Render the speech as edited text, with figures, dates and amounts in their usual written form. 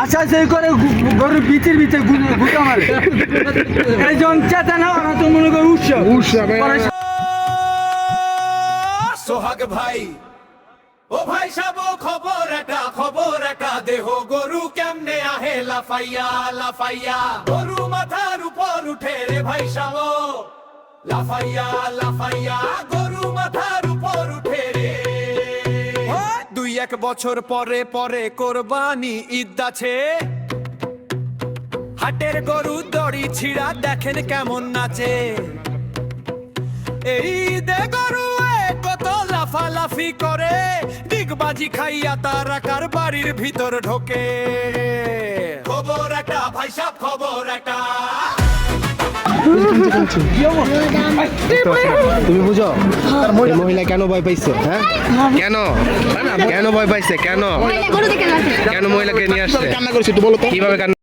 আশা সেই করে গরুর ভিতর গুতা মারে এই জন চেতা না ওরা তো মনে করে উৎসব সোহাগ ভাই ও ভাই সব খবর একটা দেহ গরু কেমনে আহে লাফাইয়া লাফাইয়া গরু মাথার উপর উঠে রে ভাই সব লাফাইয়া লাফাইয়া গরু মাথার উপর উঠে রে 2-1 বছর পরে পরে কোরবানি ঈদ আছে হাটের গরু দড়ি ছিড়া দেখেন কেমন নাচে এই ঈদে গরু কত লাফালাফি করে ডিগবাজি খাইয়া তারা কার বাড়ির ভিতর ঢোকে খবর একটা ভাই সাহেব খবর একটা তুমি বুঝো এই মহিলা কেন ভয় পাইছে? হ্যাঁ কেন কেন ভয় পাইছে? কেন কেন মহিলাকে নিয়ে আসছে? কান্না করেছে একটু বলো তো কিভাবে কান্না